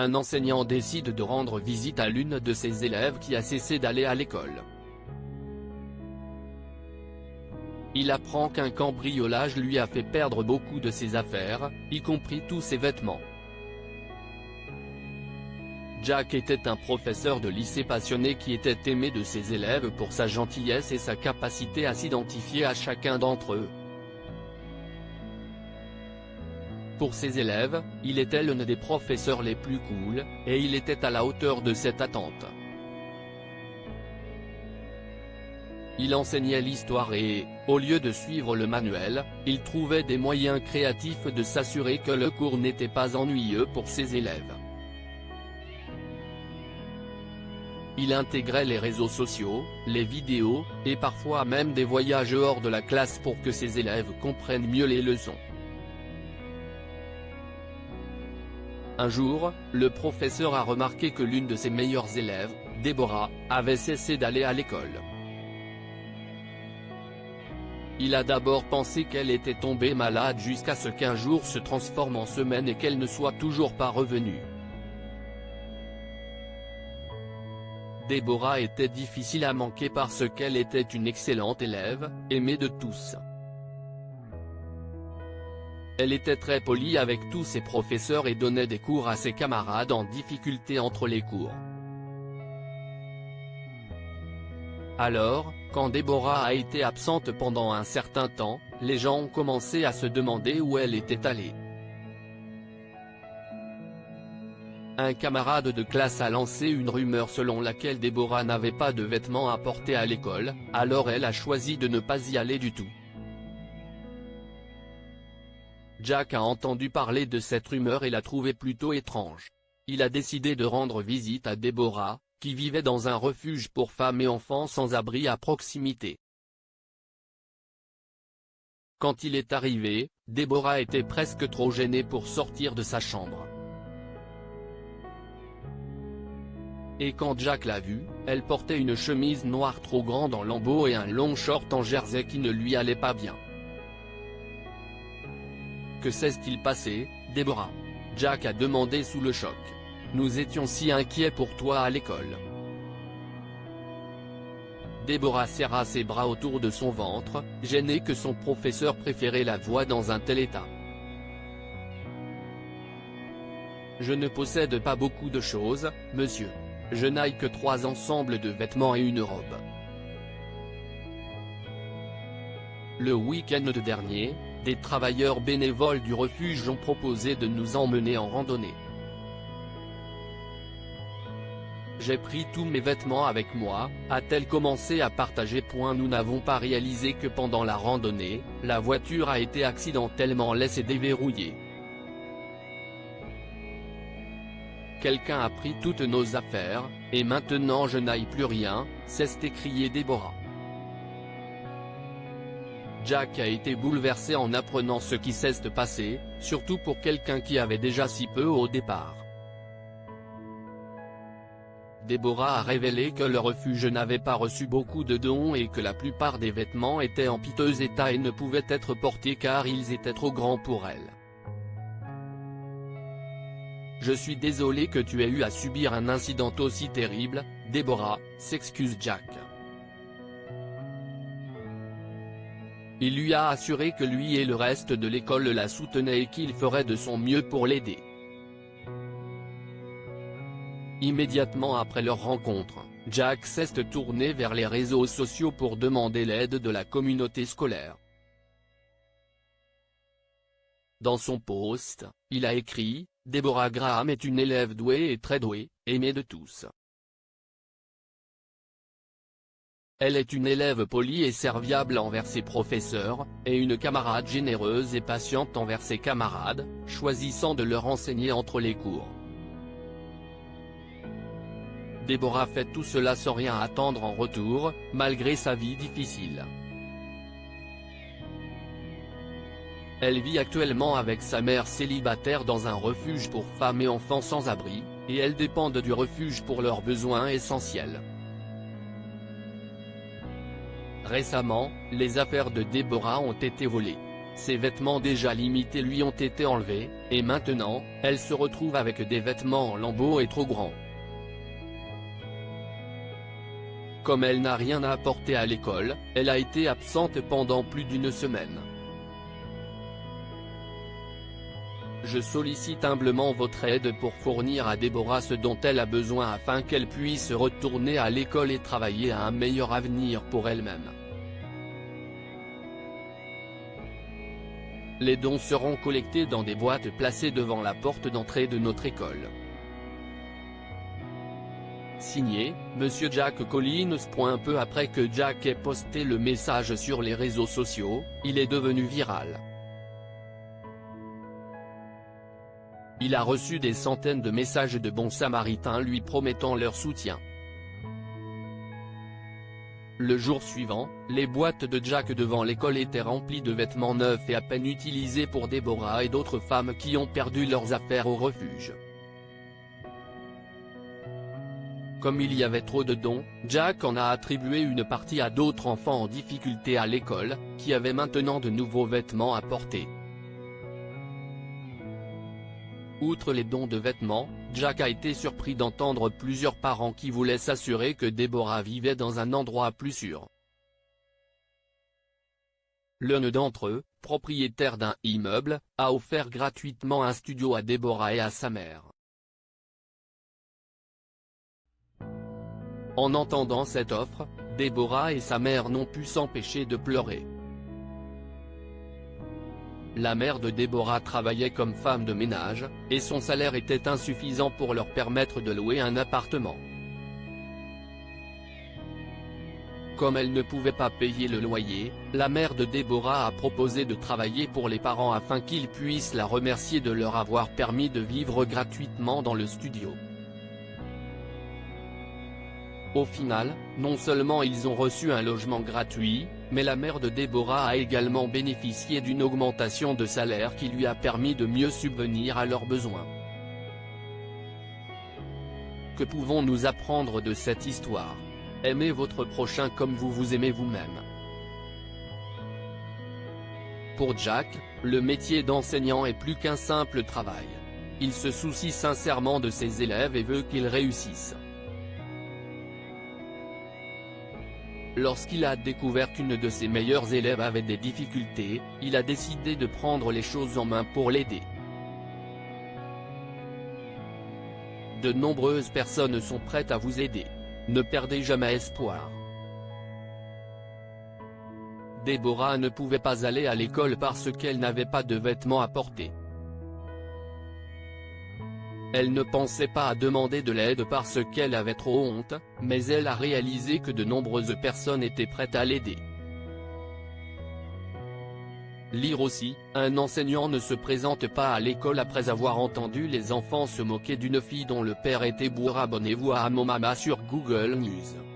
un enseignant décide de rendre visite à l'une de ses élèves qui a cessé d'aller à l'école. Il apprend qu'un cambriolage lui a fait perdre beaucoup de ses affaires, y compris tous ses vêtements. Jack était un professeur de lycée passionné qui était aimé de ses élèves pour sa gentillesse et sa capacité à s'identifier à chacun d'entre eux. Pour ses élèves, il était l'un des professeurs les plus cool, et il était à la hauteur de cette attente. Il enseignait l'histoire et, au lieu de suivre le manuel, il trouvait des moyens créatifs de s'assurer que le cours n'était pas ennuyeux pour ses élèves. Il intégrait les réseaux sociaux, les vidéos, et parfois même des voyages hors de la classe pour que ses élèves comprennent mieux les leçons. Un jour, le professeur a remarqué que l'une de ses meilleures élèves, Déborah, avait cessé d'aller à l'école. Il a d'abord pensé qu'elle était tombée malade jusqu'à ce qu'un jour se transforme en semaine et qu'elle ne soit toujours pas revenue. Déborah était difficile à manquer parce qu'elle était une excellente élève, aimée de tous. Elle était très polie avec tous ses professeurs et donnait des cours à ses camarades en difficulté entre les cours. Alors, quand Déborah a été absente pendant un certain temps, les gens ont commencé à se demander où elle était allée. Un camarade de classe a lancé une rumeur selon laquelle Déborah n'avait pas de vêtements à porter à l'école, alors elle a choisi de ne pas y aller du tout. Jack a entendu parler de cette rumeur et l'a trouvée plutôt étrange. Il a décidé de rendre visite à Déborah, qui vivait dans un refuge pour femmes et enfants sans abri à proximité. Quand il est arrivé, Déborah était presque trop gênée pour sortir de sa chambre. Et quand Jack l'a vue, elle portait une chemise noire trop grande en lambeaux et un long short en jersey qui ne lui allait pas bien. Que s'est-il passé, Déborah? Jack a demandé sous le choc. Nous étions si inquiets pour toi à l'école. Déborah serra ses bras autour de son ventre, gênée que son professeur préféré la voie dans un tel état. Je ne possède pas beaucoup de choses, monsieur. Je n'ai que 3 ensembles de vêtements et une robe. Le week-end dernier, des travailleurs bénévoles du refuge ont proposé de nous emmener en randonnée. J'ai pris tous mes vêtements avec moi, a-t-elle commencé à partager. Nous n'avons pas réalisé que pendant la randonnée, la voiture a été accidentellement laissée déverrouillée. Quelqu'un a pris toutes nos affaires, et maintenant je n'ai plus rien, s'est écrié Déborah. Jack a été bouleversé en apprenant ce qui s'est passé, surtout pour quelqu'un qui avait déjà si peu au départ. Déborah a révélé que le refuge n'avait pas reçu beaucoup de dons et que la plupart des vêtements étaient en piteux état et ne pouvaient être portés car ils étaient trop grands pour elle. Je suis désolé que tu aies eu à subir un incident aussi terrible, Déborah, s'excuse Jack. Il lui a assuré que lui et le reste de l'école la soutenaient et qu'il ferait de son mieux pour l'aider. Immédiatement après leur rencontre, Jack s'est tourné vers les réseaux sociaux pour demander l'aide de la communauté scolaire. Dans son post, il a écrit « Déborah Graham est une élève douée et très douée, aimée de tous. Elle est une élève polie et serviable envers ses professeurs, et une camarade généreuse et patiente envers ses camarades, choisissant de leur enseigner entre les cours. Déborah fait tout cela sans rien attendre en retour, malgré sa vie difficile. Elle vit actuellement avec sa mère célibataire dans un refuge pour femmes et enfants sans abri, et elles dépendent du refuge pour leurs besoins essentiels. Récemment, les affaires de Déborah ont été volées. Ses vêtements déjà limités lui ont été enlevés, et maintenant, elle se retrouve avec des vêtements en lambeaux et trop grands. Comme elle n'a rien à apporter à l'école, elle a été absente pendant plus d'une semaine. Je sollicite humblement votre aide pour fournir à Déborah ce dont elle a besoin afin qu'elle puisse retourner à l'école et travailler à un meilleur avenir pour elle-même. Les dons seront collectés dans des boîtes placées devant la porte d'entrée de notre école. Signé, Monsieur Jack Collins. Peu après que Jack ait posté le message sur les réseaux sociaux, il est devenu viral. Il a reçu des centaines de messages de bons samaritains lui promettant leur soutien. Le jour suivant, les boîtes de Jack devant l'école étaient remplies de vêtements neufs et à peine utilisés pour Déborah et d'autres femmes qui ont perdu leurs affaires au refuge. Comme il y avait trop de dons, Jack en a attribué une partie à d'autres enfants en difficulté à l'école, qui avaient maintenant de nouveaux vêtements à porter. Outre les dons de vêtements, Jack a été surpris d'entendre plusieurs parents qui voulaient s'assurer que Déborah vivait dans un endroit plus sûr. L'un d'entre eux, propriétaire d'un immeuble, a offert gratuitement un studio à Déborah et à sa mère. En entendant cette offre, Déborah et sa mère n'ont pu s'empêcher de pleurer. La mère de Déborah travaillait comme femme de ménage, et son salaire était insuffisant pour leur permettre de louer un appartement. Comme elle ne pouvait pas payer le loyer, la mère de Déborah a proposé de travailler pour les parents afin qu'ils puissent la remercier de leur avoir permis de vivre gratuitement dans le studio. Au final, non seulement ils ont reçu un logement gratuit, mais la mère de Déborah a également bénéficié d'une augmentation de salaire qui lui a permis de mieux subvenir à leurs besoins. Que pouvons-nous apprendre de cette histoire? Aimez votre prochain comme vous vous aimez vous-même. Pour Jack, le métier d'enseignant est plus qu'un simple travail. Il se soucie sincèrement de ses élèves et veut qu'ils réussissent. Lorsqu'il a découvert qu'une de ses meilleures élèves avait des difficultés, il a décidé de prendre les choses en main pour l'aider. De nombreuses personnes sont prêtes à vous aider. Ne perdez jamais espoir. Déborah ne pouvait pas aller à l'école parce qu'elle n'avait pas de vêtements à porter. Elle ne pensait pas à demander de l'aide parce qu'elle avait trop honte, mais elle a réalisé que de nombreuses personnes étaient prêtes à l'aider. Lire aussi, un enseignant ne se présente pas à l'école après avoir entendu les enfants se moquer d'une fille dont le père était bourre. Abonnez-vous à Mon Mama sur Google News.